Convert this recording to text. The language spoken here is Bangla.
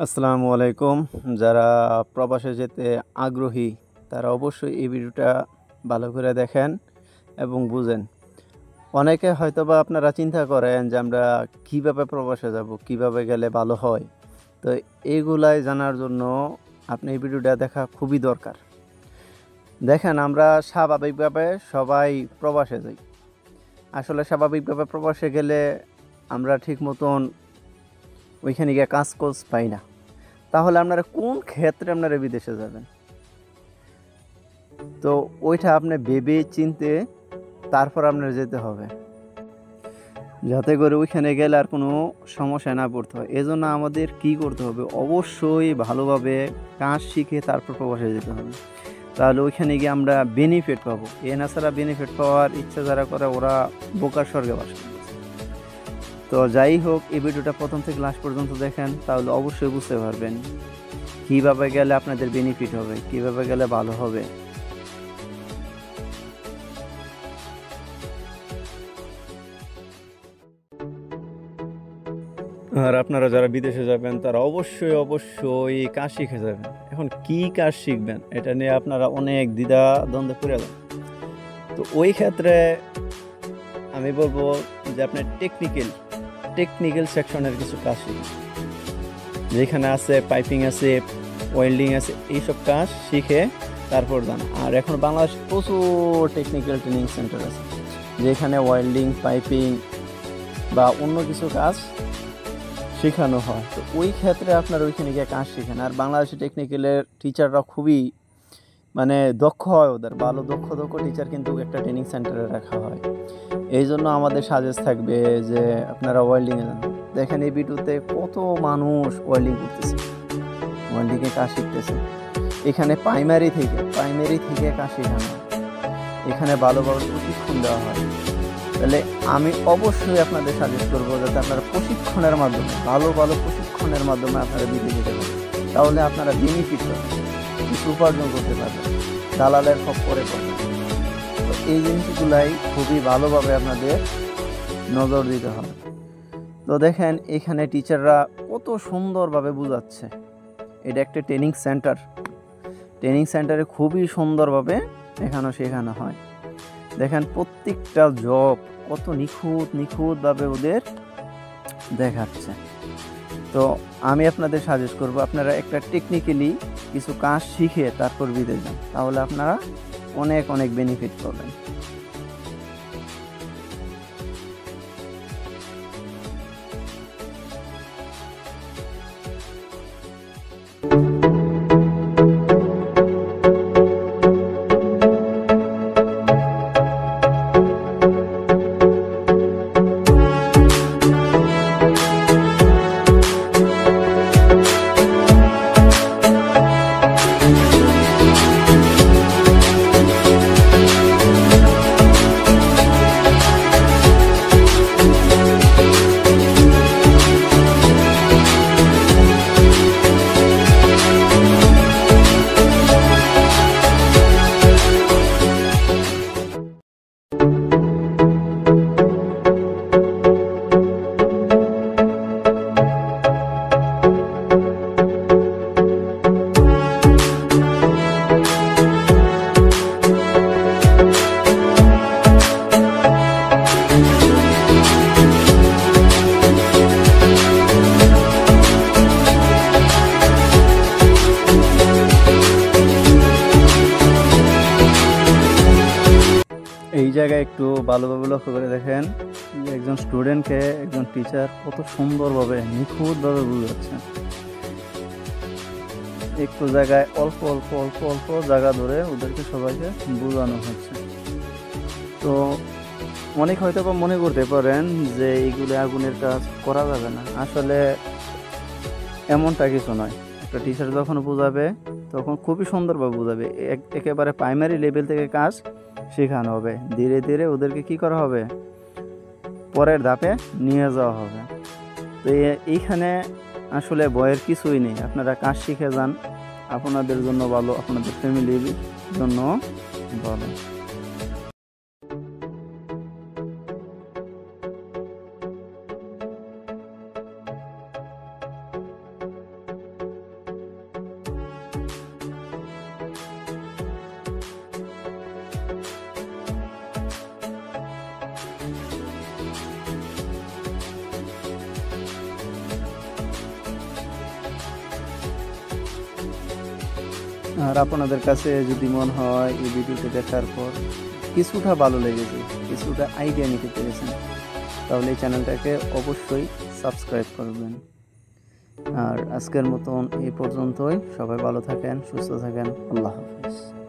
আসসালামু আলাইকুম। যারা প্রবাসে যেতে আগ্রহী তারা অবশ্যই এই ভিডিওটা ভালো করে দেখেন এবং বুঝেন। অনেকে হয়তোবা আপনারা চিন্তা করেন যে আমরা কিভাবে প্রবাসে যাব, কিভাবে গেলে ভালো হয়। তো এইগুলাই জানার জন্য আপনি এই ভিডিওটা দেখা খুবই দরকার। দেখেন আমরা স্বাভাবিকভাবে সবাই প্রবাসে যাই। আসলে স্বাভাবিকভাবে প্রবাসে গেলে আমরা ঠিক মতন ওইখানে গিয়ে কাজ পাই না। তাহলে আপনারা কোন ক্ষেত্রে আপনারা বিদেশে যাবেন? তো ওইটা আপনি ভেবে চিনতে তারপর আপনার যেতে হবে, যাতে করে ওইখানে গেলে আর কোনো সমস্যায় না পড়তে হয়। এজন্য আমাদের কি করতে হবে? অবশ্যই ভালোভাবে কাজ শিখে তারপর প্রবাসে যেতে হবে। তাহলে ওইখানে গিয়ে আমরা বেনিফিট পাবো। এছাড়া বেনিফিট পাওয়ার ইচ্ছা যারা করে ওরা বোকার স্বর্গে বাস করতেছে। তো যাই হোক, এই ভিডিওটা প্রথম থেকে লাস্ট পর্যন্ত দেখেন, তাহলে অবশ্যই বুঝতে পারবেন কিভাবে গেলে আপনাদের বেনিফিট হবে, কিভাবে গেলে ভালো হবে। আর আপনারা যারা বিদেশে যাবেন তারা অবশ্যই কাজ শিখে যাবেন। এখন কি কাজ শিখবেন এটা নিয়ে আপনারা অনেক দ্বিধা দ্বন্দ্বে পড়ে যান। তো ওই ক্ষেত্রে আমি বলবো যে আপনার টেকনিক্যাল সেকশনের কিছু কাজ শিখুন, যেখানে আছে পাইপিং আছে, ওয়েল্ডিং আছে, এইসব কাজ শিখে তারপর যান। আর এখন বাংলাদেশে প্রচুর টেকনিক্যাল ট্রেনিং সেন্টার আছে, যেখানে ওয়েল্ডিং, পাইপিং বা অন্য কিছু কাজ শেখানো হয়। তো ওই ক্ষেত্রে আপনার ওইখানে গিয়ে কাজ শেখেন। আর বাংলাদেশি টেকনিক্যালের টিচাররা খুবই দক্ষ হয়, ওদের ভালো দক্ষ টিচার কিন্তু একটা ট্রেনিং সেন্টারে রাখা হয়। এই জন্য আমাদের সাজেস্ট থাকবে যে আপনারা ওয়েল্ডিংয়ে যান। দেখেন এই ভিডিওতে কত মানুষ ওয়েল্ডিং করতেছে, ওয়েল্ডিংয়ে কাজ শিখতেছে। এখানে প্রাইমারি থেকে কাজ শেখানো হয়, এখানে ভালোভাবে প্রশিক্ষণ দেওয়া হয়। তাহলে আমি অবশ্যই আপনাদের সাজেস্ট করবো যাতে আপনারা প্রশিক্ষণের মাধ্যমে ভালো প্রশিক্ষণের মাধ্যমে আপনারা বিদেশে যাবেন। তাহলে আপনারা বেনিফিট পাবেন, কিছু উপার্জন করতে পারবেন, দালালের খপ্পরে পড়বেন। তো এই জিনিসগুলাই খুবই ভালোভাবে আপনাদের নজর দিতে হবে। তো দেখেন এখানে টিচাররা কত সুন্দরভাবে বোঝাচ্ছে। এটা একটা ট্রেনিং সেন্টারে খুবই সুন্দরভাবে শেখানো হয়। দেখেন প্রত্যেকটা জব কত নিখুঁতভাবে ওদের দেখাচ্ছে। তো আমি আপনাদের সাজেস্ট করব আপনারা একটা টেকনিক্যালি কিছু কাজ শিখে তারপর বিদেশ যান, তাহলে আপনারা অনেক বেনিফিট পাবেন। এই জায়গায় একটু ভালোভাবে লক্ষ্য করে দেখেন যে একজন স্টুডেন্টকে একজন টিচার কত সুন্দরভাবে নিখুঁতভাবে বোঝাচ্ছে। একটু জায়গায় অল্প জায়গা ধরে ওদেরকে সবাইকে বোঝানো হচ্ছে। তো অনেক হয়তো বা মনে করতে পারেন যে এইগুলো আগুনের কাজ করা যাবে না, আসলে এমনটা কিছু নয়। একটা টিচার যখন বোঝাবে তখন খুবই সুন্দরভাবে বোঝাবে। একেবারে প্রাইমারি লেভেল থেকে কাজ শেখানো হবে, ধীরে ধীরে ওদেরকে কি করা হবে, পরের ধাপে নিয়ে যাওয়া হবে। তো এইখানে আসলে ভয়ের কিছুই নেই, আপনারা কাজ শিখে যান, আপনাদের জন্য ভালো, আপনাদের ফ্যামিলির জন্য ভালো। আর আপনাদের কাছে যদি মনে হয় এই ভিডিওটি দেখার পর কিছুটা ভালো লেগেছে, কিছুটা আইডিয়া নিতে পেরেছেন, তাহলে এই চ্যানেলটাকে অবশ্যই সাবস্ক্রাইব করবেন। আর আজকের মতন এই পর্যন্তই। সবাই ভালো থাকেন, সুস্থ থাকেন। আল্লাহ হাফেজ।